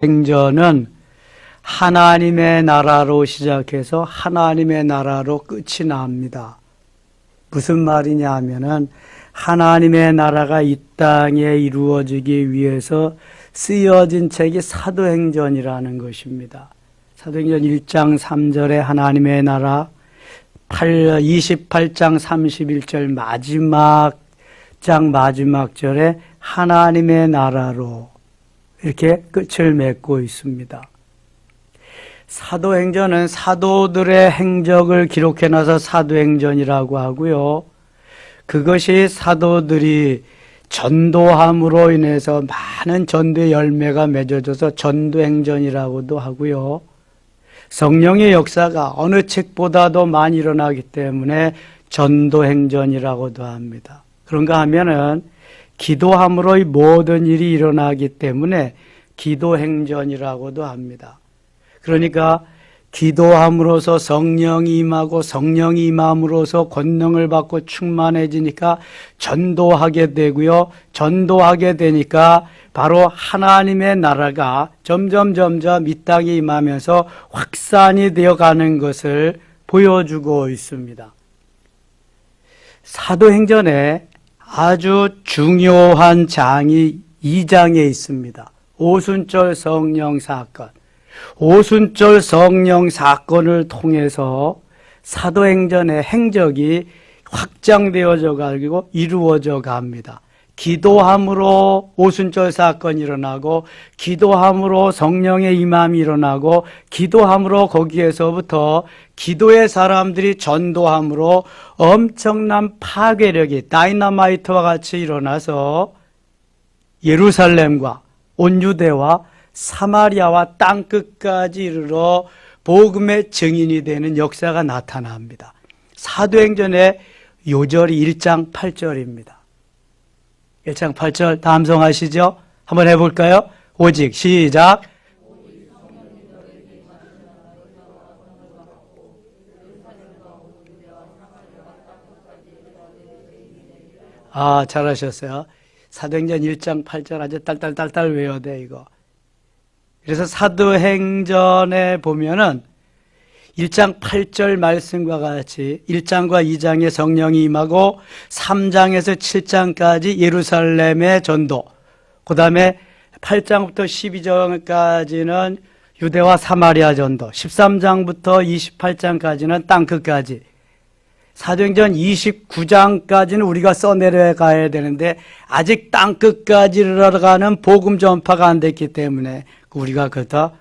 행전은 하나님의 나라로 시작해서 하나님의 나라로 끝이 납니다. 무슨 말이냐 하면은 하나님의 나라가 이 땅에 이루어지기 위해서 쓰여진 책이 사도행전이라는 것입니다. 사도행전 1장 3절에 하나님의 나라, 28장 31절 마지막 절에 하나님의 나라로 이렇게 끝을 맺고 있습니다. 사도행전은 사도들의 행적을 기록해놔서 사도행전이라고 하고요. 그것이 사도들이 전도함으로 인해서 많은 전도의 열매가 맺어져서 전도행전이라고도 하고요. 성령의 역사가 어느 책보다도 많이 일어나기 때문에 전도행전이라고도 합니다. 그런가 하면은 기도함으로 이 모든 일이 일어나기 때문에 기도행전이라고도 합니다. 그러니까 기도함으로써 성령이 임하고 성령이 임함으로써 권능을 받고 충만해지니까 전도하게 되고요. 전도하게 되니까 바로 하나님의 나라가 점점 이 땅에 임하면서 확산이 되어가는 것을 보여주고 있습니다. 사도행전에 아주 중요한 장이 2장에 있습니다. 오순절 성령 사건. 오순절 성령 사건을 통해서 사도행전의 행적이 확장되어져 가지고 이루어져 갑니다. 기도함으로 오순절 사건이 일어나고, 기도함으로 성령의 임함이 일어나고, 기도함으로 거기에서부터 기도의 사람들이 전도함으로 엄청난 파괴력이 다이너마이트와 같이 일어나서 예루살렘과 온 유대와 사마리아와 땅끝까지 이르러 복음의 증인이 되는 역사가 나타납니다. 사도행전의 요절이 1장 8절입니다. 1장 8절 다 암송하시죠? 한번 해볼까요? 오직 시작. 아, 잘하셨어요. 사도행전 1장 8절 아주 딸딸딸딸 외워야 돼 이거. 그래서 사도행전에 보면은 1장 8절 말씀과 같이 1장과 2장에 성령이 임하고 3장에서 7장까지 예루살렘의 전도, 그 다음에 8장부터 12장까지는 유대와 사마리아 전도, 13장부터 28장까지는 땅끝까지, 사도행전 29장까지는 우리가 써내려가야 되는데 아직 땅끝까지 이르러가는 복음 전파가 안 됐기 때문에 우리가 그것도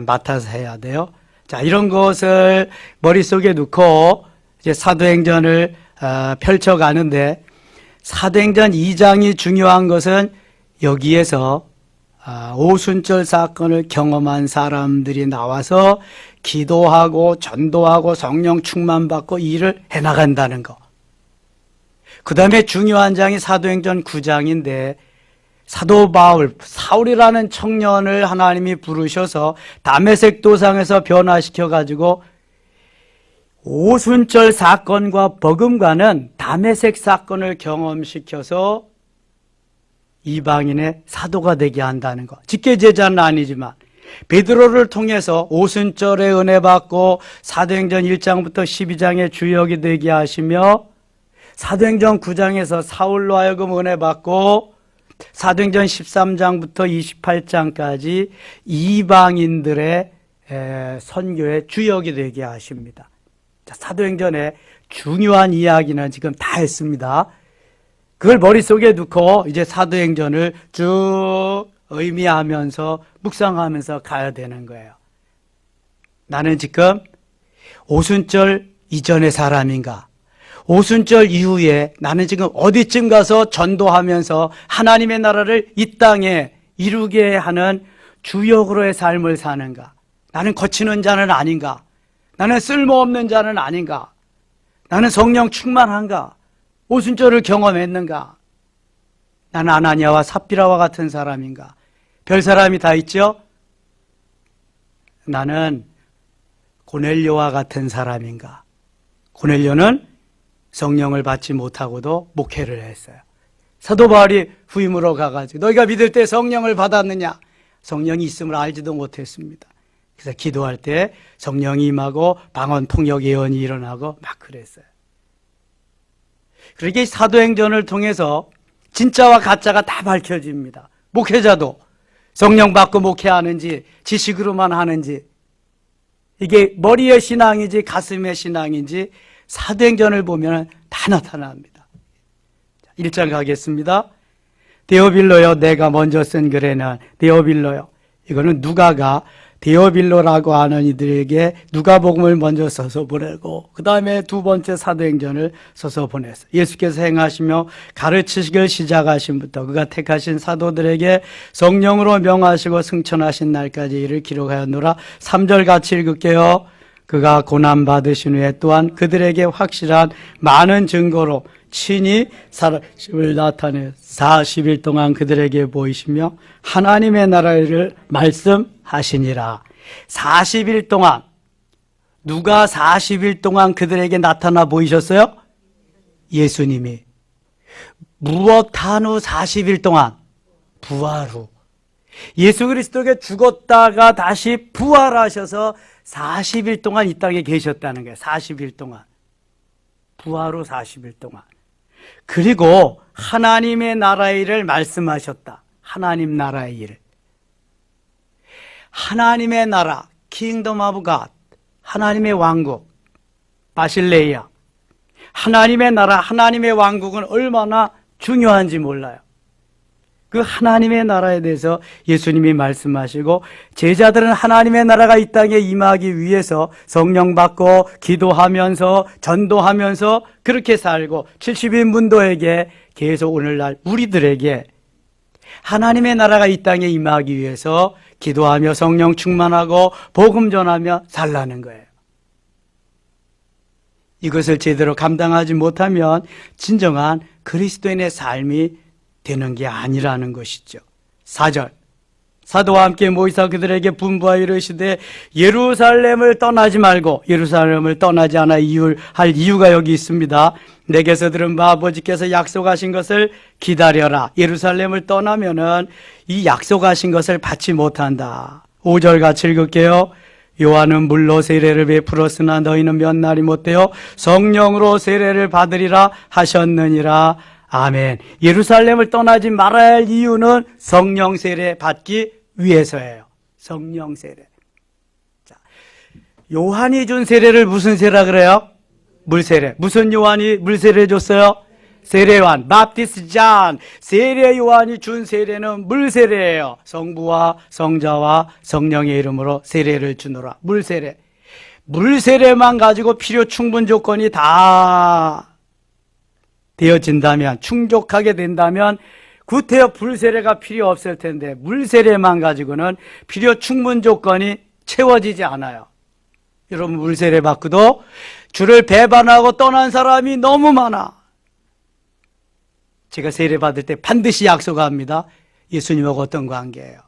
맡아서 해야 돼요. 자, 이런 것을 머릿속에 넣고 이제 사도행전을 펼쳐가는데, 사도행전 2장이 중요한 것은 여기에서 오순절 사건을 경험한 사람들이 나와서 기도하고 전도하고 성령 충만받고 일을 해나간다는 거. 그 다음에 중요한 장이 사도행전 9장인데 사도 바울, 사울이라는 청년을 하나님이 부르셔서 다메섹 도상에서 변화시켜가지고 오순절 사건과 버금가는 다메섹 사건을 경험시켜서 이방인의 사도가 되게 한다는 것. 직계제자는 아니지만 베드로를 통해서 오순절에 은혜 받고 사도행전 1장부터 12장의 주역이 되게 하시며, 사도행전 9장에서 사울로 하여금 은혜 받고 사도행전 13장부터 28장까지 이방인들의 선교의 주역이 되게 하십니다. 자, 사도행전의 중요한 이야기는 지금 다 했습니다. 그걸 머릿속에 넣고 이제 사도행전을 쭉 의미하면서 묵상하면서 가야 되는 거예요. 나는 지금 오순절 이전의 사람인가? 오순절 이후에 나는 지금 어디쯤 가서 전도하면서 하나님의 나라를 이 땅에 이루게 하는 주역으로의 삶을 사는가? 나는 거치는 자는 아닌가? 나는 쓸모없는 자는 아닌가? 나는 성령 충만한가? 오순절을 경험했는가? 나는 아나니아와 삽비라와 같은 사람인가? 별 사람이 다 있죠? 나는 고넬료와 같은 사람인가? 고넬료는 성령을 받지 못하고도 목회를 했어요. 사도 바울이 후임으로 가가지고 너희가 믿을 때 성령을 받았느냐? 성령이 있음을 알지도 못했습니다. 그래서 기도할 때 성령이 임하고 방언, 통역, 예언이 일어나고 막 그랬어요. 그렇게 사도행전을 통해서 진짜와 가짜가 다 밝혀집니다. 목회자도 성령 받고 목회하는지 지식으로만 하는지, 이게 머리의 신앙인지 가슴의 신앙인지 사도행전을 보면 다 나타납니다. 1장 가겠습니다. 데오빌로여, 내가 먼저 쓴 글에는, 데오빌로여, 이거는 누가가 데오빌로라고 하는 이들에게 누가복음을 먼저 써서 보내고 그 다음에 두 번째 사도행전을 써서 보냈어요. 예수께서 행하시며 가르치시길 시작하신부터 그가 택하신 사도들에게 성령으로 명하시고 승천하신 날까지 이를 기록하였노라. 3절 같이 읽을게요. 그가 고난받으신 후에 또한 그들에게 확실한 많은 증거로 친히 살아심을 나타내 40일 동안 그들에게 보이시며 하나님의 나라를 말씀하시니라. 40일 동안, 누가 40일 동안 그들에게 나타나 보이셨어요? 예수님이. 무엇한 후 40일 동안? 부활 후. 예수 그리스도가 죽었다가 다시 부활하셔서 40일 동안 이 땅에 계셨다는 거예요. 40일 동안. 부활 후 40일 동안. 그리고 하나님의 나라의 일을 말씀하셨다. 하나님 나라의 일. 하나님의 나라, Kingdom of God, 하나님의 왕국, 바실레이아. 하나님의 나라, 하나님의 왕국은 얼마나 중요한지 몰라요. 그 하나님의 나라에 대해서 예수님이 말씀하시고, 제자들은 하나님의 나라가 이 땅에 임하기 위해서 성령 받고 기도하면서 전도하면서 그렇게 살고 70인문도에게 계속 오늘날 우리들에게 하나님의 나라가 이 땅에 임하기 위해서 기도하며 성령 충만하고 복음 전하며 살라는 거예요. 이것을 제대로 감당하지 못하면 진정한 그리스도인의 삶이 되는 게 아니라는 것이죠. 4절, 사도와 함께 모이사 그들에게 분부하여 이르시되 예루살렘을 떠나지 말고, 예루살렘을 떠나지 않아 할 이유가 여기 있습니다. 내게서 들은 바 아버지께서 약속하신 것을 기다려라. 예루살렘을 떠나면은 이 약속하신 것을 받지 못한다. 5절 같이 읽을게요. 요한은 물로 세례를 베풀었으나 너희는 몇 날이 못되어 성령으로 세례를 받으리라 하셨느니라. 아멘. 예루살렘을 떠나지 말아야 할 이유는 성령 세례 받기 위해서예요. 성령 세례. 자, 요한이 준 세례를 무슨 세례라 그래요? 물세례. 무슨 요한이 물세례 줬어요? 세례요한, 바프티스트 잔. 세례 요한이 준 세례는 물세례예요. 성부와 성자와 성령의 이름으로 세례를 주노라. 물세례. 물세례만 가지고 필요 충분 조건이 다 되어진다면, 충족하게 된다면 구태여 불세례가 필요 없을 텐데 물세례만 가지고는 필요 충분 조건이 채워지지 않아요. 여러분, 물세례 받고도 주를 배반하고 떠난 사람이 너무 많아. 제가 세례 받을 때 반드시 약속합니다. 예수님하고 어떤 관계예요?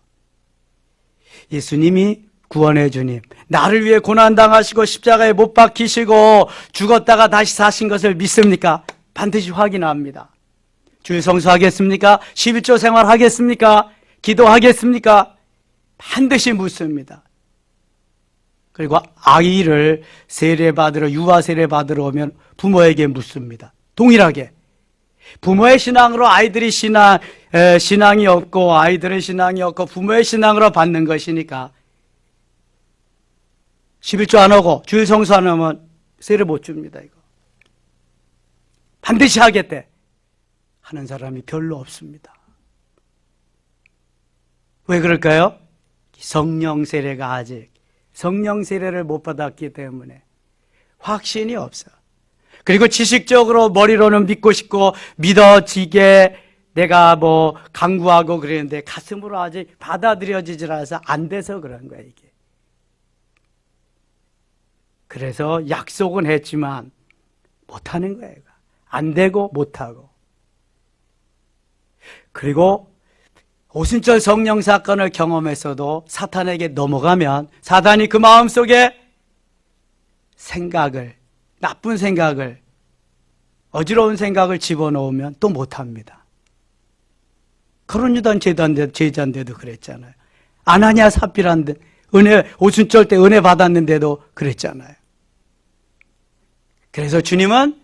예수님이 구원의 주님, 나를 위해 고난당하시고 십자가에 못 박히시고 죽었다가 다시 사신 것을 믿습니까? 반드시 확인합니다. 주일 성수하겠습니까? 11조 생활하겠습니까? 기도하겠습니까? 반드시 묻습니다. 그리고 아이를 세례받으러, 유아 세례 받으러 오면 부모에게 묻습니다. 동일하게. 부모의 신앙으로 아이들이 신앙이 없고, 아이들의 신앙이 없고 부모의 신앙으로 받는 것이니까 11조 안 하고 주일 성수 안 하면 세례 못 줍니다. 이거 반드시 하겠대 하는 사람이 별로 없습니다. 왜 그럴까요? 성령 세례가 아직 성령 세례를 못 받았기 때문에 확신이 없어. 그리고 지식적으로 머리로는 믿고 싶고 믿어지게 내가 뭐 강구하고 그랬는데 가슴으로 아직 받아들여지질 않아서 안 돼서 그런 거야, 이게. 그래서 약속은 했지만 못하는 거예요. 안 되고 못하고. 그리고 오순절 성령 사건을 경험했어도 사탄에게 넘어가면 사단이 그 마음속에 생각을, 나쁜 생각을, 어지러운 생각을 집어넣으면 또 못합니다. 거론유단 제자인데도 그랬잖아요. 아나니아 삽비라는 은혜, 오순절 때 은혜 받았는데도 그랬잖아요. 그래서 주님은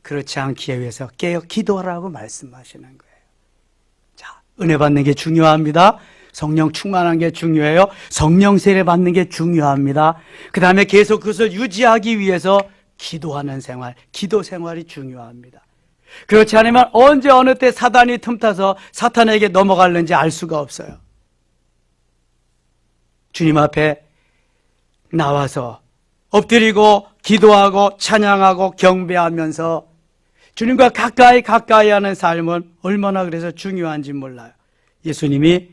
그렇지 않기 위해서 깨어 기도하라고 말씀하시는 거예요. 자, 은혜 받는 게 중요합니다. 성령 충만한 게 중요해요. 성령 세례 받는 게 중요합니다. 그 다음에 계속 그것을 유지하기 위해서 기도하는 생활, 기도 생활이 중요합니다. 그렇지 않으면 언제 어느 때 사단이 틈타서 사탄에게 넘어갈는지 알 수가 없어요. 주님 앞에 나와서 엎드리고 기도하고 찬양하고 경배하면서 주님과 가까이 하는 삶은 얼마나 그래서 중요한지 몰라요. 예수님이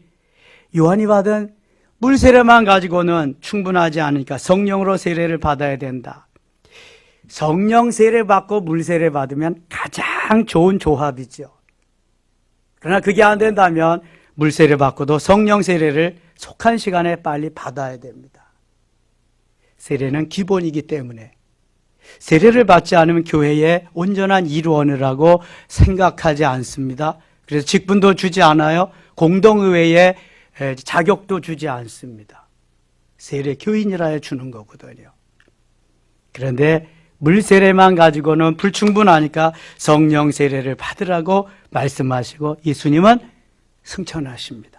요한이 받은 물 세례만 가지고는 충분하지 않으니까 성령으로 세례를 받아야 된다. 성령 세례 받고 물 세례 받으면 가장 좋은 조합이죠. 그러나 그게 안 된다면 물 세례 받고도 성령 세례를 속한 시간에 빨리 받아야 됩니다. 세례는 기본이기 때문에 세례를 받지 않으면 교회의 온전한 일원이라고 생각하지 않습니다. 그래서 직분도 주지 않아요. 공동의회에 자격도 주지 않습니다. 세례 교인이라 주는 거거든요. 그런데 물 세례만 가지고는 불충분하니까 성령 세례를 받으라고 말씀하시고 예수님은 승천하십니다.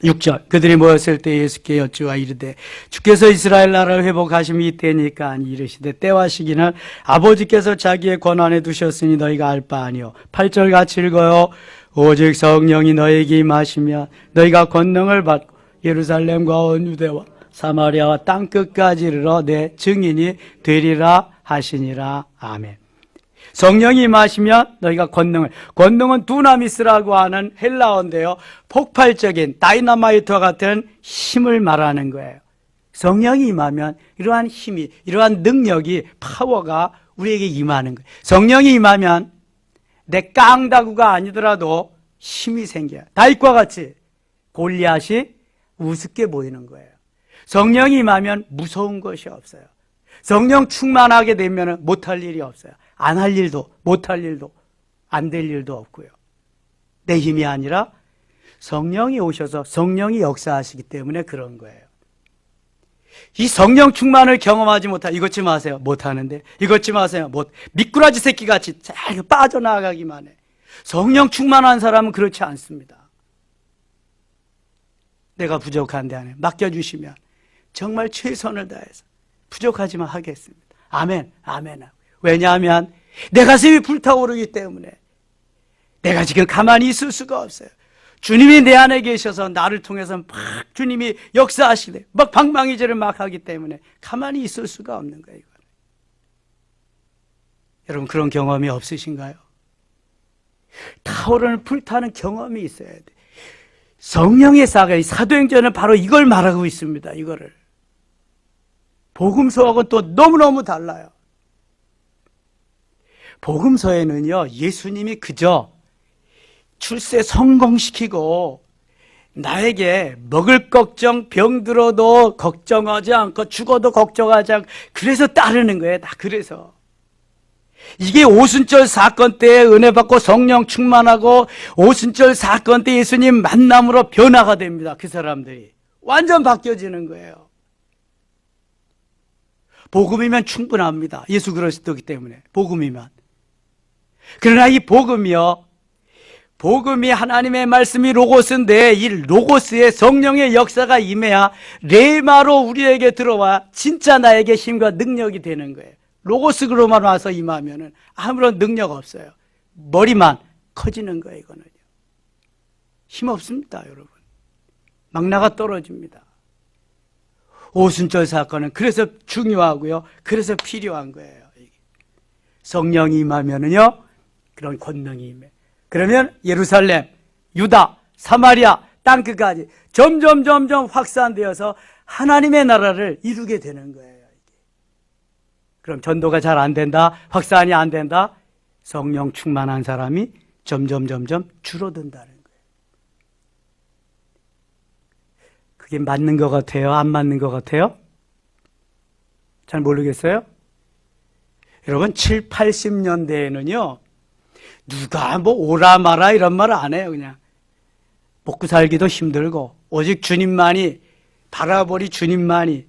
6절 그들이 모였을 때 예수께 여쭈어 이르되 주께서 이스라엘 나라를 회복하심이 이때니까 아니 이르시되 때와 시기는 아버지께서 자기의 권한에 두셨으니 너희가 알 바 아니요. 8절 같이 읽어요. 오직 성령이 너희에게 임하시면 너희가 권능을 받고 예루살렘과 온 유대와 사마리아와 땅끝까지 이르러 내 증인이 되리라 하시니라. 아멘. 성령이 임하시면 너희가 권능은 두나미스라고 하는 헬라어인데요, 폭발적인 다이너마이트와 같은 힘을 말하는 거예요. 성령이 임하면 이러한 힘이, 이러한 능력이, 파워가 우리에게 임하는 거예요. 성령이 임하면 내 깡다구가 아니더라도 힘이 생겨요. 다윗과 같이 골리앗이 우습게 보이는 거예요. 성령이 임하면 무서운 것이 없어요. 성령 충만하게 되면 못할 일이 없어요. 안 할 일도, 못할 일도, 안 될 일도 없고요. 내 힘이 아니라 성령이 오셔서 성령이 역사하시기 때문에 그런 거예요. 이 성령 충만을 경험하지 이것지 마세요. 못하는데. 이것지 마세요. 미꾸라지 새끼같이 잘 빠져나가기만 해. 성령 충만한 사람은 그렇지 않습니다. 내가 부족한데 안에 맡겨주시면 정말 최선을 다해서 부족하지만 하겠습니다. 아멘, 아멘. 왜냐하면 내 가슴이 불타오르기 때문에 내가 지금 가만히 있을 수가 없어요. 주님이 내 안에 계셔서 나를 통해서 막 주님이 역사하시네. 막 방망이질을 막 하기 때문에 가만히 있을 수가 없는 거예요. 이거는. 여러분 그런 경험이 없으신가요? 타오르는 불타는 경험이 있어야 돼. 성령의 사가 사도행전은 바로 이걸 말하고 있습니다. 이거를. 복음서하고는 또 너무너무 달라요. 복음서에는요, 예수님이 그저 출세 성공시키고 나에게 먹을 걱정, 병들어도 걱정하지 않고 죽어도 걱정하지 않고 그래서 따르는 거예요. 다 그래서. 이게 오순절 사건 때 은혜 받고 성령 충만하고 오순절 사건 때 예수님 만남으로 변화가 됩니다. 그 사람들이. 완전 바뀌어지는 거예요. 복음이면 충분합니다. 예수 그리스도이기 때문에. 복음이면. 그러나 이 복음이요, 복음이 하나님의 말씀이 로고스인데 이 로고스의 성령의 역사가 임해야 레마로 우리에게 들어와 진짜 나에게 힘과 능력이 되는 거예요. 로고스로만 와서 임하면은 아무런 능력 없어요. 머리만 커지는 거예요. 이거는요. 힘 없습니다, 여러분. 막 나가 떨어집니다. 오순절 사건은 그래서 중요하고요. 그래서 필요한 거예요. 성령이 임하면은요, 그런 권능이 임해. 그러면 예루살렘, 유다, 사마리아, 땅끝까지 점점 확산되어서 하나님의 나라를 이루게 되는 거예요. 그럼 전도가 잘 안 된다, 확산이 안 된다, 성령 충만한 사람이 점점 줄어든다는 거예요. 그게 맞는 것 같아요? 안 맞는 것 같아요? 잘 모르겠어요? 여러분 7, 80년대에는요 누가 오라 마라 이런 말 안 해요. 그냥 먹고 살기도 힘들고 오직 주님만이 바라보리 주님만이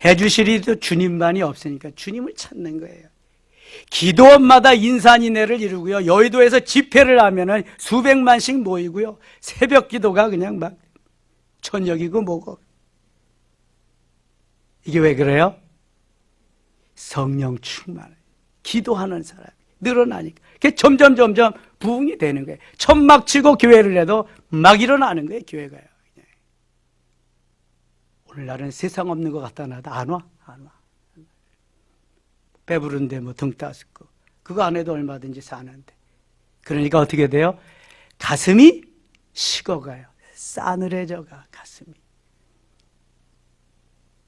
해주시리도 주님만이 없으니까 주님을 찾는 거예요. 기도원마다 인산인해를 이루고요. 여의도에서 집회를 하면은 수백만씩 모이고요. 새벽 기도가 그냥 막 저녁이고 뭐고. 이게 왜 그래요? 성령 충만, 기도하는 사람이 늘어나니까. 그게 점점 부흥이 되는 거예요. 천막 치고 교회를 해도 막 일어나는 거예요, 교회가요. 오늘날은 세상 없는 것 같다 나도 안 와. 배부른데 뭐 등 따숩고 그거 안 해도 얼마든지 사는데. 그러니까 어떻게 돼요? 가슴이 식어가요. 싸늘해져가 가슴이.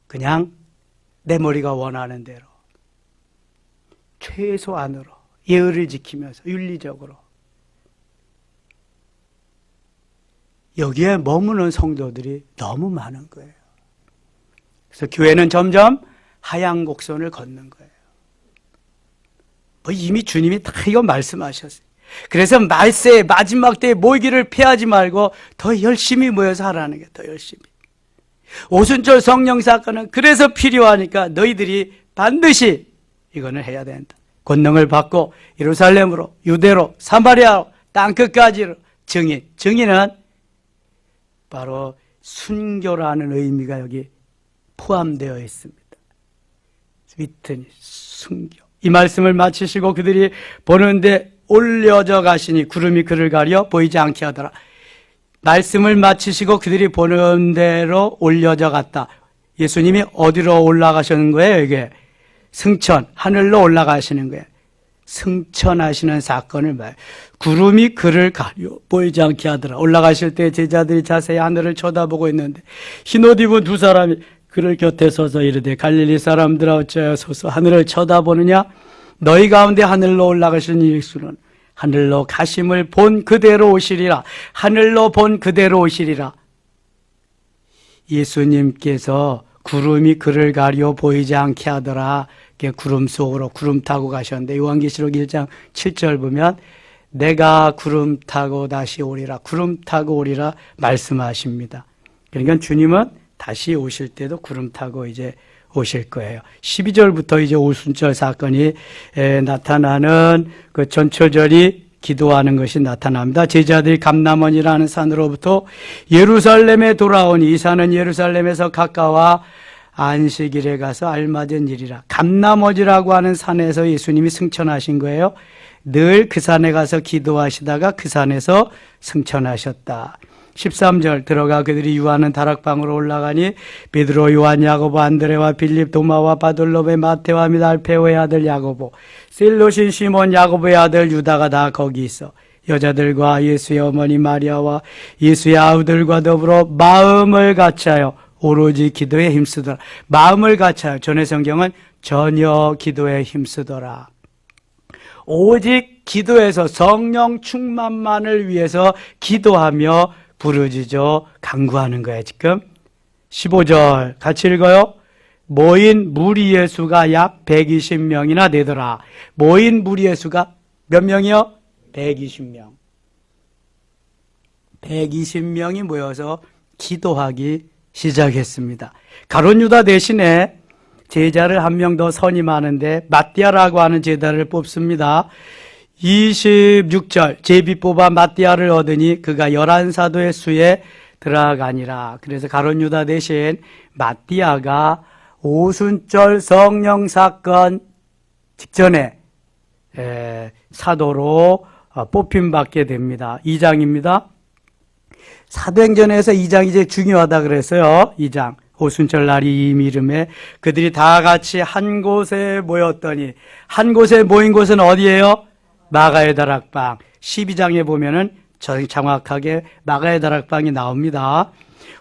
그냥 내 머리가 원하는 대로 최소한으로 예의를 지키면서 윤리적으로 여기에 머무는 성도들이 너무 많은 거예요. 그래서 교회는 점점 하향 곡선을 걷는 거예요. 이미 주님이 다 이거 말씀하셨어요. 그래서 말세의 마지막 때에 모이기를 피하지 말고 더 열심히 모여서 하라는 게 더 열심히. 오순절 성령 사건은 그래서 필요하니까 너희들이 반드시 이거는 해야 된다. 권능을 받고 예루살렘으로, 유대로, 사마리아로, 땅끝까지로 증인. 증인은 바로 순교라는 의미가 여기 포함되어 있습니다. 위트니, 순교. 이 말씀을 마치시고 그들이 보는데 올려져 가시니 구름이 그를 가려 보이지 않게 하더라. 말씀을 마치시고 그들이 보는 대로 올려져 갔다. 예수님이 어디로 올라가시는 거예요? 이게 승천, 하늘로 올라가시는 거예요. 승천하시는 사건을 말. 구름이 그를 가려 보이지 않게 하더라. 올라가실 때 제자들이 자세히 하늘을 쳐다보고 있는데 흰옷 입은 두 사람이 그를 곁에 서서 이르되 갈릴리 사람들아 어찌하여서 하늘을 쳐다보느냐? 너희 가운데 하늘로 올라가신 예수는 하늘로 가심을 본 그대로 오시리라. 하늘로 본 그대로 오시리라. 예수님께서 구름이 그를 가려 보이지 않게 하더라. 구름 속으로 구름 타고 가셨는데 요한계시록 1장 7절 보면 내가 구름 타고 다시 오리라. 구름 타고 오리라 말씀하십니다. 그러니까 주님은 다시 오실 때도 구름 타고 이제 오실 거예요. 12절부터 이제 오순절 사건이 나타나는 그 전초절이 기도하는 것이 나타납니다. 제자들이 감람원이라는 산으로부터 예루살렘에 돌아오니 이 산은 예루살렘에서 가까워 안식일에 가서 알맞은 일이라. 감람원이라고 하는 산에서 예수님이 승천하신 거예요. 늘 그 산에 가서 기도하시다가 그 산에서 승천하셨다. 13절 들어가 그들이 유하는 다락방으로 올라가니 베드로, 요한, 야고보, 안드레와 빌립, 도마와 바돌로베, 마테와 및 알페오의 아들 야고보, 셀로신 시몬, 야고보의 아들 유다가 다 거기 있어. 여자들과 예수의 어머니 마리아와 예수의 아우들과 더불어 마음을 같이하여 오로지 기도에 힘쓰더라. 마음을 같이하여. 전의 성경은 전혀 기도에 힘쓰더라. 오직 기도에서 성령 충만만을 위해서 기도하며 부르짖어 간구하는 거예요. 지금 15절 같이 읽어요. 모인 무리의 수가 약 120명이나 되더라. 모인 무리의 수가 몇 명이요? 120명. 120명이 모여서 기도하기 시작했습니다. 가룟 유다 대신에 제자를 한 명 더 선임하는데 마띠아라고 하는 제자를 뽑습니다. 26절 제비 뽑아 마띠아를 얻으니 그가 11사도의 수에 들어가니라. 그래서 가룟 유다 대신 마띠아가 오순절 성령 사건 직전에 사도로 뽑힘받게 됩니다. 2장입니다. 사도행전에서 2장이 이제 중요하다 그랬어요. 2장. 오순절 날이 이름에 그들이 다 같이 한 곳에 모였더니, 한 곳에 모인 곳은 어디예요? 마가의 다락방. 12장에 보면은 정확하게 마가의 다락방이 나옵니다.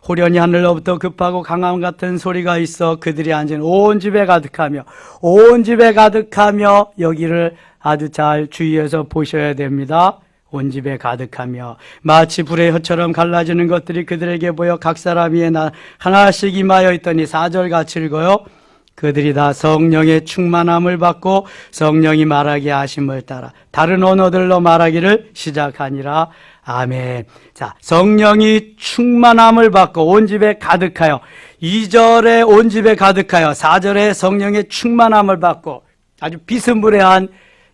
호련히 하늘로부터 급하고 강함 같은 소리가 있어 그들이 앉은 온 집에 가득하며, 온 집에 가득하며, 여기를 아주 잘 주의해서 보셔야 됩니다. 온 집에 가득하며 마치 불의 혀처럼 갈라지는 것들이 그들에게 보여 각 사람 위에 하나씩 임하여 있더니 4절 같이 읽어요. 그들이 다 성령의 충만함을 받고 성령이 말하게 하심을 따라 다른 언어들로 말하기를 시작하니라. 아멘. 자, 성령이 충만함을 받고 온 집에 가득하여, 2절에 온 집에 가득하여, 4절에 성령의 충만함을 받고, 아주 비스무리한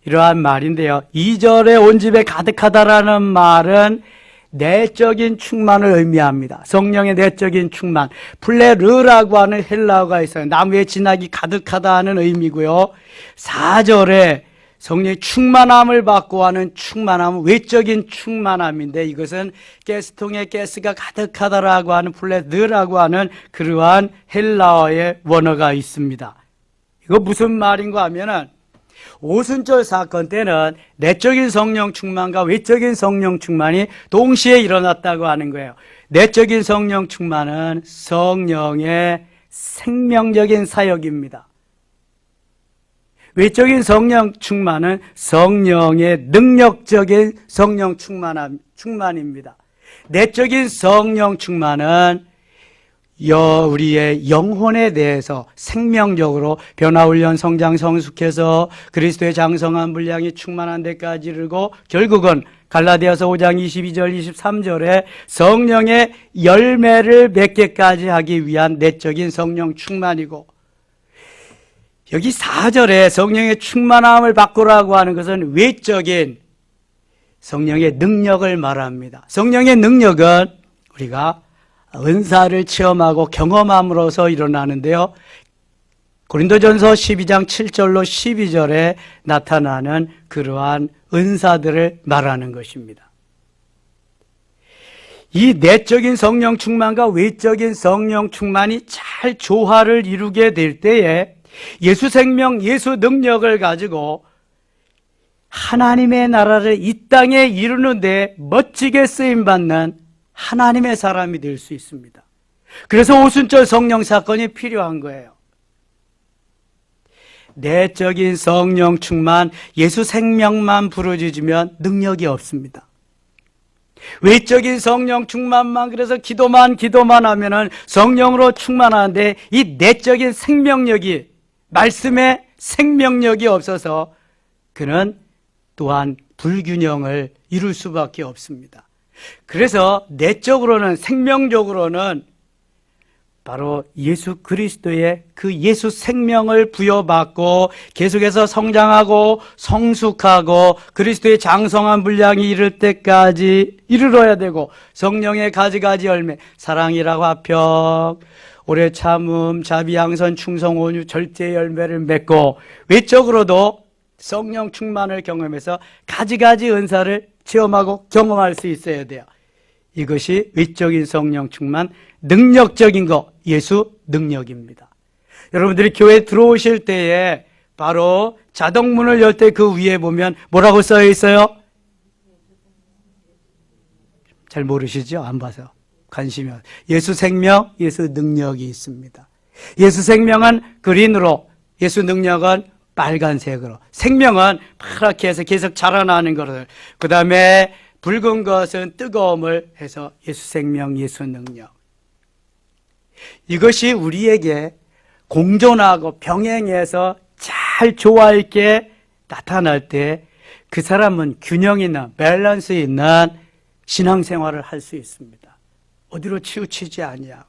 이러한 말인데요. 2절에 온 집에 가득하다라는 말은 내적인 충만을 의미합니다. 성령의 내적인 충만. 플레르라고 하는 헬라어가 있어요. 나무의 진학이 가득하다는 의미고요. 4절에 성령의 충만함을 받고 하는 충만함은 외적인 충만함인데, 이것은 가스통에 가스가 가득하다라고 하는 플레르라고 하는 그러한 헬라어의 원어가 있습니다. 이거 무슨 말인가 하면은, 오순절 사건 때는 내적인 성령 충만과 외적인 성령 충만이 동시에 일어났다고 하는 거예요. 내적인 성령 충만은 성령의 생명적인 사역입니다. 외적인 성령 충만은 성령의 능력적인 성령 충만입니다. 내적인 성령 충만은 우리의 영혼에 대해서 생명적으로 변화훈련 성장 성숙해서 그리스도의 장성한 분량이 충만한 데까지 이르고, 결국은 갈라디아서 5장 22절 23절에 성령의 열매를 맺게까지 하기 위한 내적인 성령 충만이고, 여기 4절에 성령의 충만함을 받고라고 하는 것은 외적인 성령의 능력을 말합니다. 성령의 능력은 우리가 은사를 체험하고 경험함으로써 일어나는데요. 고린도전서 12장 7절로 12절에 나타나는 그러한 은사들을 말하는 것입니다. 이 내적인 성령 충만과 외적인 성령 충만이 잘 조화를 이루게 될 때에 예수 생명, 예수 능력을 가지고 하나님의 나라를 이 땅에 이루는데 멋지게 쓰임받는 하나님의 사람이 될 수 있습니다. 그래서 오순절 성령 사건이 필요한 거예요. 내적인 성령 충만, 예수 생명만 부르짖으면 능력이 없습니다. 외적인 성령 충만만, 그래서 기도만 하면은 성령으로 충만하는데 이 내적인 생명력이, 말씀의 생명력이 없어서 그는 또한 불균형을 이룰 수밖에 없습니다. 그래서 내적으로는, 생명적으로는 바로 예수 그리스도의 그 예수 생명을 부여받고 계속해서 성장하고 성숙하고 그리스도의 장성한 분량이 이를 때까지 이르러야 되고, 성령의 가지가지 열매, 사랑이라고 화평, 오래 참음, 자비, 양선, 충성, 온유, 절제 열매를 맺고, 외적으로도 성령 충만을 경험해서 가지가지 은사를 체험하고 경험할 수 있어야 돼요. 이것이 외적인 성령 충만, 능력적인 것, 예수 능력입니다. 여러분들이 교회에 들어오실 때에 바로 자동문을 열 때 그 위에 보면 뭐라고 써 있어요? 잘 모르시죠? 안 봐서. 관심이 없어요. 예수 생명, 예수 능력이 있습니다. 예수 생명은 그린으로, 예수 능력은 빨간색으로, 생명은 파랗게 해서 계속 자라나는 것을, 그 다음에 붉은 것은 뜨거움을 해서 예수 생명, 예수 능력. 이것이 우리에게 공존하고 병행해서 잘 조화 있게 나타날 때 그 사람은 균형 있는, 밸런스 있는 신앙생활을 할 수 있습니다. 어디로 치우치지 아니하고.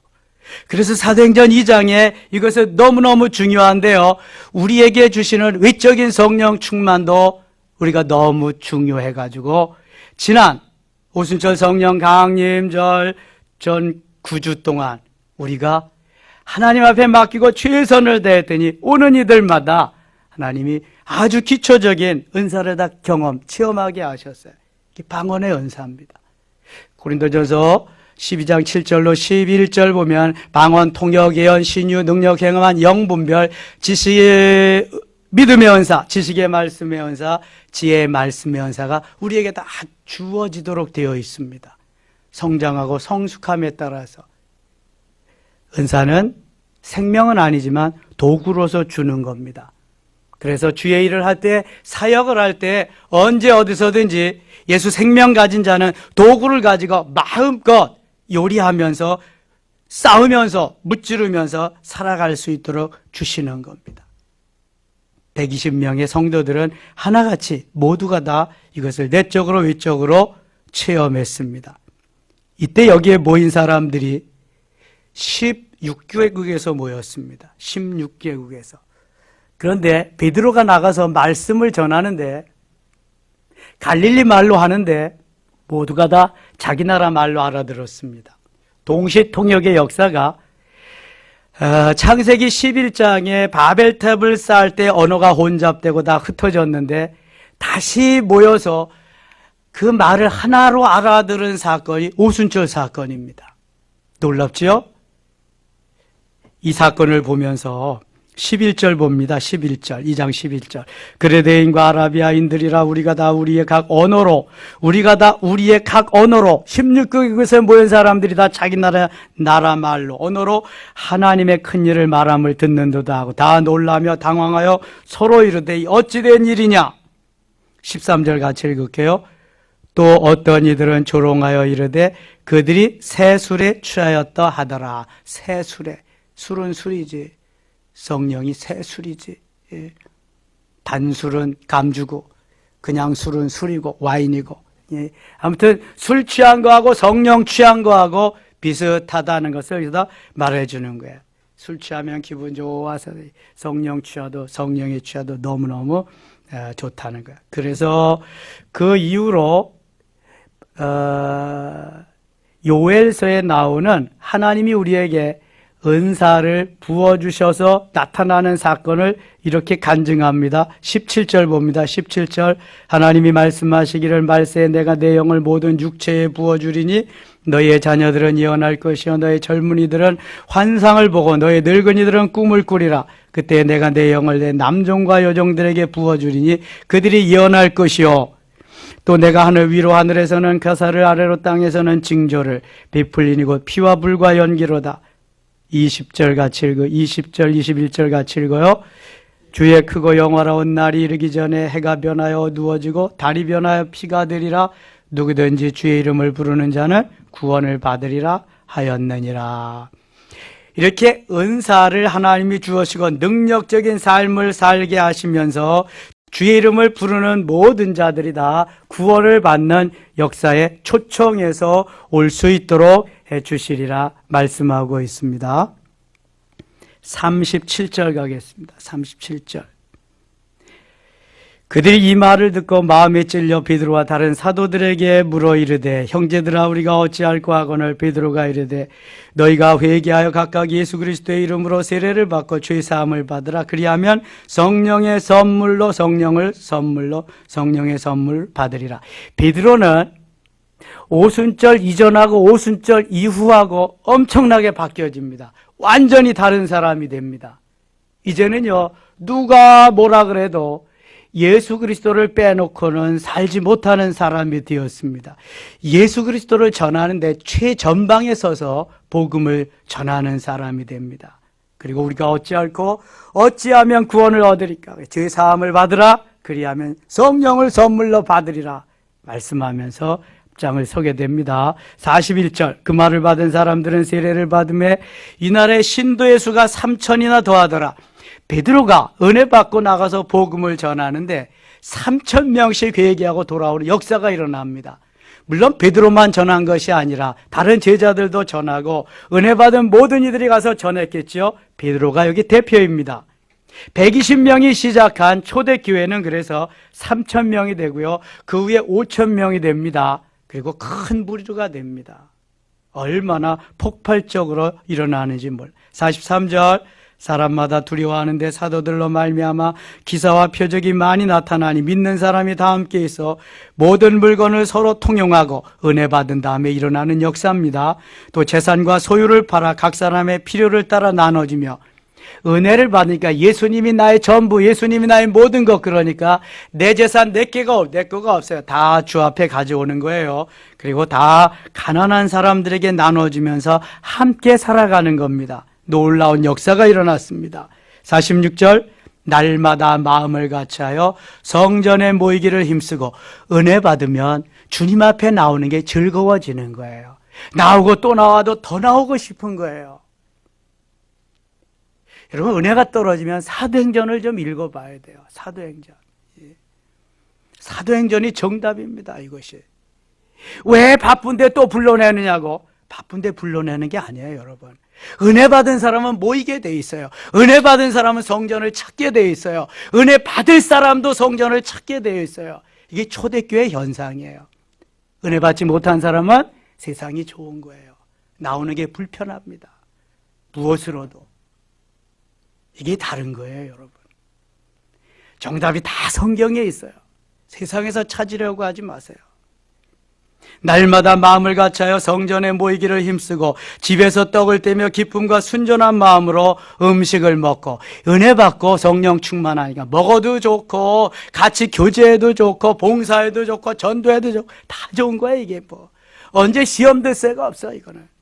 그래서 사도행전 2장에 이것은 너무너무 중요한데요, 우리에게 주시는 외적인 성령 충만도 우리가 너무 중요해가지고 지난 오순절 성령 강림절 전 9주 동안 우리가 하나님 앞에 맡기고 최선을 다했더니 오는 이들마다 하나님이 아주 기초적인 은사를 다 체험하게 하셨어요. 이게 방언의 은사입니다. 고린도전서 12장 7절로 11절 보면 방언, 통역, 예언, 신유, 능력, 행함한 영분별, 지식의 믿음의 은사, 지식의 말씀의 은사, 지혜의 말씀의 은사가 우리에게 다 주어지도록 되어 있습니다. 성장하고 성숙함에 따라서. 은사는 생명은 아니지만 도구로서 주는 겁니다. 그래서 주의 일을 할 때, 사역을 할 때 언제 어디서든지 예수 생명 가진 자는 도구를 가지고 마음껏 요리하면서 싸우면서 무찌르면서 살아갈 수 있도록 주시는 겁니다. 120명의 성도들은 하나같이 모두가 다 이것을 내적으로 외적으로 체험했습니다. 이때 여기에 모인 사람들이 16개국에서 모였습니다. 16개국에서. 그런데 베드로가 나가서 말씀을 전하는데 갈릴리 말로 하는데 모두가 다 자기 나라 말로 알아들었습니다. 동시 통역의 역사가 창세기 11장에 바벨탑을 쌓을 때 언어가 혼잡되고 다 흩어졌는데 다시 모여서 그 말을 하나로 알아들은 사건이 오순절 사건입니다. 놀랍지요? 이 사건을 보면서 11절 봅니다. 11절, 2장 11절. 그레데인과 아라비아인들이라 우리가 다 우리의 각 언어로 16개국에서 모인 사람들이 다 자기 나라 말로 언어로 하나님의 큰 일을 말함을 듣는도다 하고 다 놀라며 당황하여 서로 이르되 어찌 된 일이냐. 13절 같이 읽을게요. 또 어떤 이들은 조롱하여 이르되 그들이 새 술에 취하였다 하더라. 새 술에. 술은 술이지. 성령이 새 술이지. 예. 단술은 감주고 그냥 술은 술이고 와인이고. 예. 아무튼 술 취한 거하고 성령 취한 거하고 비슷하다는 것을 여기다 말해주는 거예요. 술 취하면 기분 좋아서 성령 취하도 성령에 취하도 너무너무 좋다는 거예요. 그래서 그 이후로 요엘서에 나오는 하나님이 우리에게 은사를 부어주셔서 나타나는 사건을 이렇게 간증합니다. 17절 봅니다. 17절 하나님이 말씀하시기를 말세에 내가 내 영을 모든 육체에 부어주리니 너희의 자녀들은 예언할 것이요 너희 젊은이들은 환상을 보고 너희 늙은이들은 꿈을 꾸리라. 그때 내가 내 영을 내 남종과 여종들에게 부어주리니 그들이 예언할 것이요 또 내가 하늘 위로 하늘에서는 가사를 아래로 땅에서는 징조를 비풀리니 곧 피와 불과 연기로다. 20절 같이 읽어 20절 21절 같이 읽어요. 주의 크고 영화로운 날이 이르기 전에 해가 변하여 어두워지고 달이 변하여 피가 되리라. 누구든지 주의 이름을 부르는 자는 구원을 받으리라 하였느니라. 이렇게 은사를 하나님이 주시고 능력적인 삶을 살게 하시면서 주의 이름을 부르는 모든 자들이 다 구원을 받는 역사에 초청해서 올 수 있도록 해주시리라 말씀하고 있습니다. 37절 가겠습니다. 37절. 그들이 이 말을 듣고 마음에 찔려 베드로와 다른 사도들에게 물어 이르되 형제들아 우리가 어찌할꼬 하거늘 베드로가 이르되 너희가 회개하여 각각 예수 그리스도의 이름으로 세례를 받고 죄 사함을 받으라. 그리하면 성령의 선물로 성령의 선물 받으리라. 베드로는 오순절 이전하고 오순절 이후하고 엄청나게 바뀌어집니다. 완전히 다른 사람이 됩니다. 이제는요 누가 뭐라 그래도 예수 그리스도를 빼놓고는 살지 못하는 사람이 되었습니다. 예수 그리스도를 전하는데 최전방에 서서 복음을 전하는 사람이 됩니다. 그리고 우리가 어찌하면 구원을 얻으리까? 죄 사함을 받으라. 그리하면 성령을 선물로 받으리라. 말씀하면서 장을 서게 됩니다. 41절 그 말을 받은 사람들은 세례를 받음에 이날에 신도의 수가 3,000이나 더하더라. 베드로가 은혜 받고 나가서 복음을 전하는데 3,000명씩 회개하고 돌아오는 역사가 일어납니다. 물론 베드로만 전한 것이 아니라 다른 제자들도 전하고 은혜 받은 모든 이들이 가서 전했겠죠. 베드로가 여기 대표입니다. 120명이 시작한 초대교회는 그래서 3,000명이 되고요. 그 후에 5,000명이 됩니다. 그리고 큰 부류가 됩니다. 얼마나 폭발적으로 일어나는지 43절 사람마다 두려워하는데 사도들로 말미암아 기사와 표적이 많이 나타나니 믿는 사람이 다 함께 있어 모든 물건을 서로 통용하고 은혜 받은 다음에 일어나는 역사입니다. 또 재산과 소유를 팔아 각 사람의 필요를 따라 나눠지며 은혜를 받으니까 예수님이 나의 전부, 예수님이 나의 모든 것, 그러니까 내 재산 내 거가 없어요. 다 주 앞에 가져오는 거예요. 그리고 다 가난한 사람들에게 나눠주면서 함께 살아가는 겁니다. 놀라운 역사가 일어났습니다. 46절 날마다 마음을 같이하여 성전에 모이기를 힘쓰고 은혜 받으면 주님 앞에 나오는 게 즐거워지는 거예요. 나오고 또 나와도 더 나오고 싶은 거예요. 여러분, 은혜가 떨어지면 사도행전을 좀 읽어봐야 돼요. 사도행전. 사도행전이 정답입니다, 이것이. 왜 바쁜데 또 불러내느냐고. 바쁜데 불러내는 게 아니에요, 여러분. 은혜 받은 사람은 모이게 돼 있어요. 은혜 받은 사람은 성전을 찾게 돼 있어요. 은혜 받을 사람도 성전을 찾게 되어 있어요. 이게 초대교회 현상이에요. 은혜 받지 못한 사람은 세상이 좋은 거예요. 나오는 게 불편합니다. 무엇으로도. 이게 다른 거예요, 여러분. 정답이 다 성경에 있어요. 세상에서 찾으려고 하지 마세요. 날마다 마음을 같이하여 성전에 모이기를 힘쓰고 집에서 떡을 떼며 기쁨과 순전한 마음으로 음식을 먹고 은혜 받고 성령 충만하니까 먹어도 좋고 같이 교제해도 좋고 봉사해도 좋고 전도해도 좋고 다 좋은 거야. 이게 뭐 언제 시험 들 새가 없어. 이거는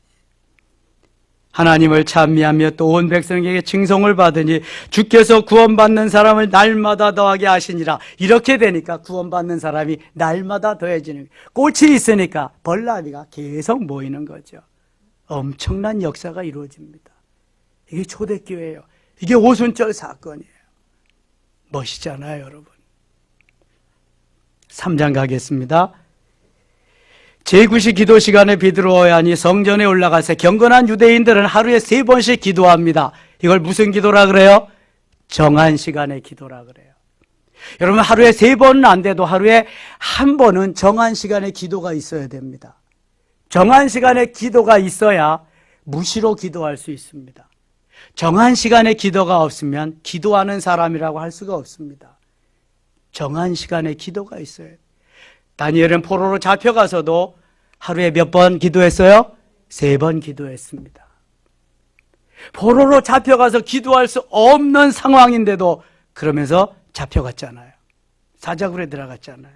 하나님을 찬미하며 또 온 백성에게 칭송을 받으니 주께서 구원받는 사람을 날마다 더하게 하시니라. 이렇게 되니까 구원받는 사람이 날마다 더해지는, 꽃이 있으니까 벌나비가 계속 모이는 거죠. 엄청난 역사가 이루어집니다. 이게 초대교회예요. 이게 오순절 사건이에요. 멋있잖아요, 여러분. 3장 가겠습니다. 제9시 기도 시간에 베드로와 요한이 성전에 올라가서 경건한 유대인들은 하루에 3번씩 기도합니다. 이걸 무슨 기도라 그래요? 정한 시간의 기도라 그래요. 여러분, 하루에 3번은 안 돼도 하루에 한 번은 정한 시간의 기도가 있어야 됩니다. 정한 시간의 기도가 있어야 무시로 기도할 수 있습니다. 정한 시간의 기도가 없으면 기도하는 사람이라고 할 수가 없습니다. 정한 시간의 기도가 있어야 돼요. 다니엘은 포로로 잡혀가서도 하루에 몇 번 기도했어요? 3번 기도했습니다. 포로로 잡혀가서 기도할 수 없는 상황인데도 그러면서 잡혀갔잖아요. 사자굴에 들어갔잖아요.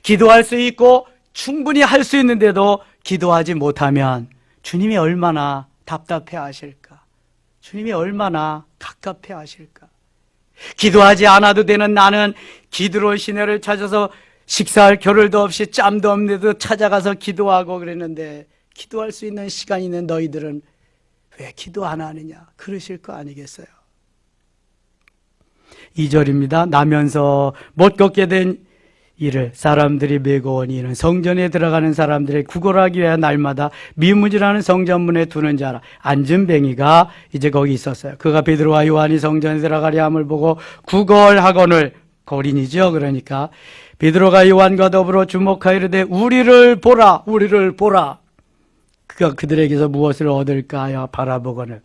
기도할 수 있고 충분히 할 수 있는데도 기도하지 못하면 주님이 얼마나 답답해 하실까? 주님이 얼마나 갑갑해 하실까? 기도하지 않아도 되는 나는 기드론 시내를 찾아서 식사할 겨를도 없이 짬도 없는데도 찾아가서 기도하고 그랬는데 기도할 수 있는 시간이 있는 너희들은 왜 기도 안 하느냐? 그러실 거 아니겠어요? 2절입니다. 나면서 못 걷게 된 이를 사람들이 메고 오니 이는 성전에 들어가는 사람들의 구걸하기 위해 날마다 미무질하는 성전문에 두는 자라. 안전뱅이가 이제 거기 있었어요. 그가 베드로와 요한이 성전에 들어가려 함을 보고 구걸하거늘, 거린이죠. 그러니까 베드로가 요한과 더불어 주목하여 이르되 우리를 보라, 우리를 보라. 그가 그들에게서 무엇을 얻을까 하여 바라보거늘.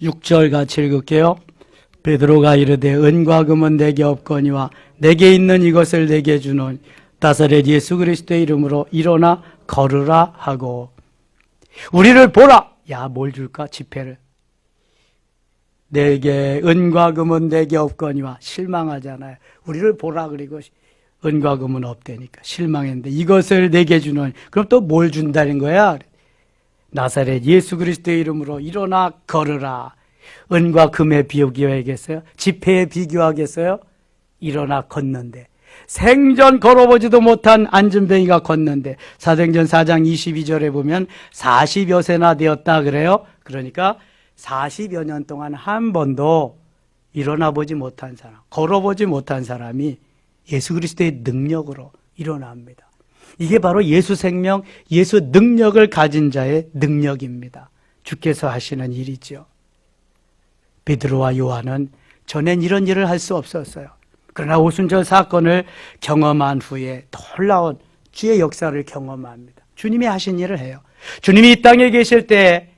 6절 같이 읽을게요. 베드로가 이르되 은과 금은 내게 없거니와 내게 있는 이것을 내게 주노니 나사렛 예수 그리스도의 이름으로 일어나 걸으라 하고. 우리를 보라. 야, 뭘 줄까? 지폐를. 내게 은과 금은 내게 없거니와. 실망하잖아요. 우리를 보라. 그리고 은과 금은 없다니까 실망했는데 이것을 내게 주노니. 그럼 또 뭘 준다는 거야? 나사렛 예수 그리스도의 이름으로 일어나 걸으라. 은과 금에 비교하겠어요? 지폐에 비교하겠어요? 일어나 걷는데, 생전 걸어보지도 못한 안전뱅이가 걷는데, 사도행전 4장 22절에 보면 40여 세나 되었다 그래요. 그러니까 40여 년 동안 한 번도 일어나 보지 못한 사람, 걸어보지 못한 사람이 예수 그리스도의 능력으로 일어납니다. 이게 바로 예수 생명, 예수 능력을 가진 자의 능력입니다. 주께서 하시는 일이죠. 베드로와 요한은 전엔 이런 일을 할 수 없었어요. 그러나 오순절 사건을 경험한 후에 놀라운 주의 역사를 경험합니다. 주님이 하신 일을 해요. 주님이 이 땅에 계실 때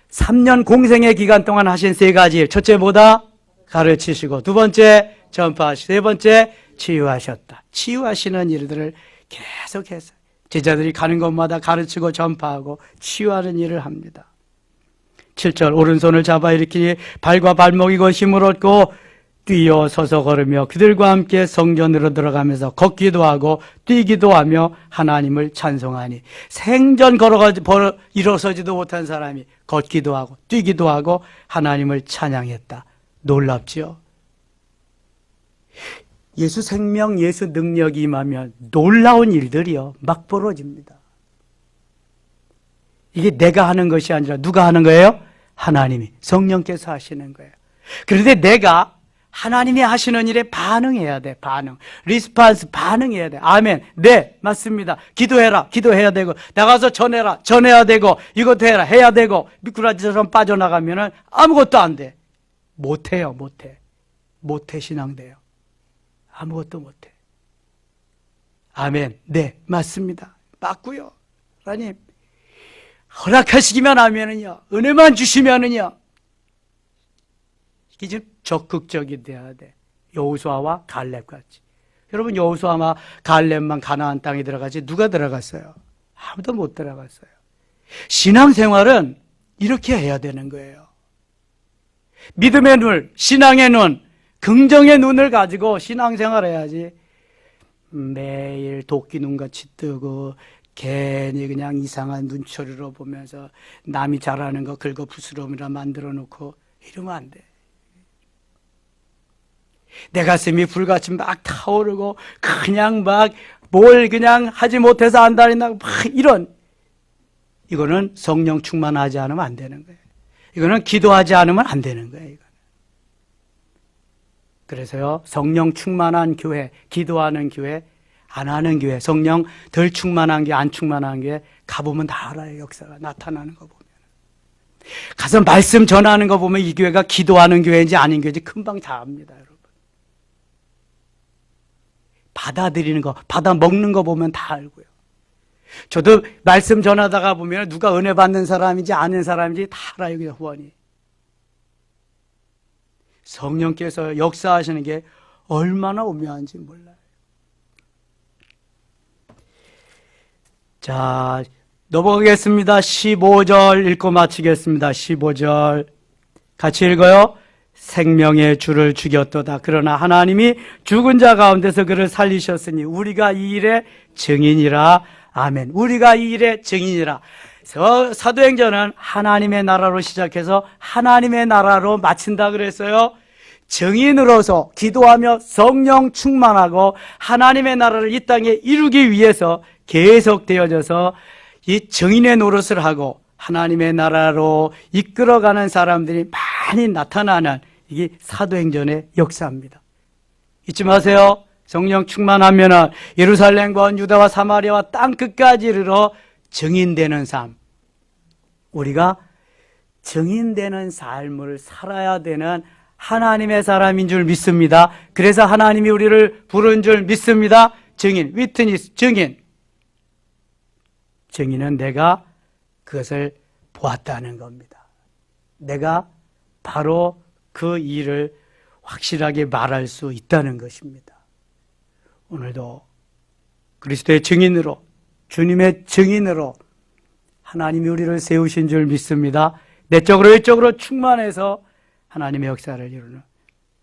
3년 공생의 기간 동안 하신 3가지 일. 첫째 뭐다? 가르치시고, 두 번째 전파하시고, 세 번째 치유하셨다. 치유하시는 일들을 계속해서 제자들이 가는 곳마다 가르치고 전파하고 치유하는 일을 합니다. 7절 오른손을 잡아 일으키니 발과 발목이 곧 힘을 얻고 뛰어 서서 걸으며 그들과 함께 성전으로 들어가면서 걷기도 하고 뛰기도 하며 하나님을 찬송하니. 생전 일어서지도 못한 사람이 걷기도 하고 뛰기도 하고 하나님을 찬양했다. 놀랍지요? 예수 생명, 예수 능력이 임하면 놀라운 일들이요 막 벌어집니다. 이게 내가 하는 것이 아니라 누가 하는 거예요? 하나님이, 성령께서 하시는 거예요. 그런데 내가 하나님이 하시는 일에 반응해야 돼. 반응. 리스판스, 반응해야 돼. 아멘. 네, 맞습니다. 기도해라. 기도해야 되고, 나가서 전해라. 전해야 되고, 이것도 해라. 해야 되고, 미꾸라지처럼 빠져나가면은 아무것도 안 돼. 못해요. 못해. 못해 신앙돼요. 아무것도 못해. 아멘. 네, 맞습니다. 맞고요. 하나님, 허락하시기만 하면은요, 은혜만 주시면은요, 이게 좀 적극적이 돼야 돼. 여호수아와 갈렙 같이. 여러분, 여호수아와 갈렙만 가나안 땅에 들어가지 누가 들어갔어요? 아무도 못 들어갔어요. 신앙생활은 이렇게 해야 되는 거예요. 믿음의 눈, 신앙의 눈, 긍정의 눈을 가지고 신앙생활 해야지. 매일 도끼 눈같이 뜨고 괜히 그냥 이상한 눈초리로 보면서 남이 잘하는 거 긁어 부스럼이라 만들어 놓고 이러면 안 돼. 내 가슴이 불같이 막 타오르고 그냥 막 뭘 그냥 하지 못해서 안달이 나고 막 이거는 성령 충만하지 않으면 안 되는 거예요. 이거는 기도하지 않으면 안 되는 거예요. 이거는. 그래서요, 성령 충만한 교회, 기도하는 교회, 안 하는 교회, 성령 덜 충만한 게 안 충만한 교회 가보면 다 알아요. 역사가 나타나는 거 보면. 가서 말씀 전하는 거 보면 이 교회가 기도하는 교회인지 아닌 교회인지 금방 다 압니다. 여러분. 받아들이는 거, 받아 먹는 거 보면 다 알고요. 저도 말씀 전하다가 보면 누가 은혜 받는 사람인지 아는 사람인지 다 알아요. 그냥 후원이. 성령께서 역사하시는 게 얼마나 오묘한지 몰라요. 자, 넘어가겠습니다. 15절 읽고 마치겠습니다. 15절 같이 읽어요. 생명의 주를 죽였도다. 그러나 하나님이 죽은 자 가운데서 그를 살리셨으니 우리가 이 일의 증인이라. 아멘. 우리가 이 일의 증인이라. 사도행전은 하나님의 나라로 시작해서 하나님의 나라로 마친다 그랬어요. 증인으로서 기도하며 성령 충만하고 하나님의 나라를 이 땅에 이루기 위해서 계속되어져서 이 증인의 노릇을 하고 하나님의 나라로 이끌어가는 사람들이 많이 나타나는 이게 사도행전의 역사입니다. 잊지 마세요. 성령 충만하면 예루살렘과 유다와 사마리아와 땅끝까지 이르러 증인되는 삶. 우리가 증인되는 삶을 살아야 되는 하나님의 사람인 줄 믿습니다. 그래서 하나님이 우리를 부른 줄 믿습니다. 증인, 위트니스, 증인. 증인은 내가 그것을 보았다는 겁니다. 내가 바로 그 일을 확실하게 말할 수 있다는 것입니다. 오늘도 그리스도의 증인으로, 주님의 증인으로 하나님이 우리를 세우신 줄 믿습니다. 내적으로 외적으로 충만해서 하나님의 역사를 이루는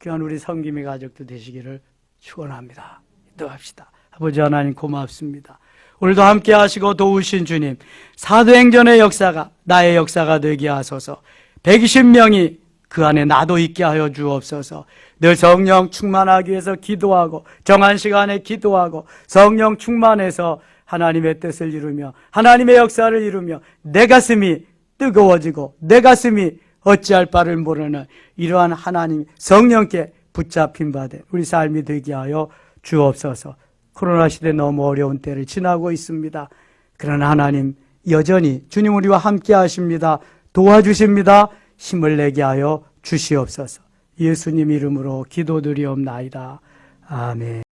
귀한 우리 섬김의 가족도 되시기를 축원합니다. 기도합시다. 아버지 하나님 고맙습니다. 오늘도 함께 하시고 도우신 주님, 사도행전의 역사가 나의 역사가 되게 하소서. 120명이 그 안에 나도 있게 하여 주옵소서. 늘 성령 충만하기 위해서 기도하고 정한 시간에 기도하고 성령 충만해서 하나님의 뜻을 이루며 하나님의 역사를 이루며 내 가슴이 뜨거워지고 내 가슴이 어찌할 바를 모르는 이러한 하나님 성령께 붙잡힌 바 된 우리 삶이 되게 하여 주옵소서. 코로나 시대 너무 어려운 때를 지나고 있습니다. 그러나 하나님 여전히 주님 우리와 함께 하십니다. 도와주십니다. 힘을 내게 하여 주시옵소서. 예수님 이름으로 기도드리옵나이다. 아멘.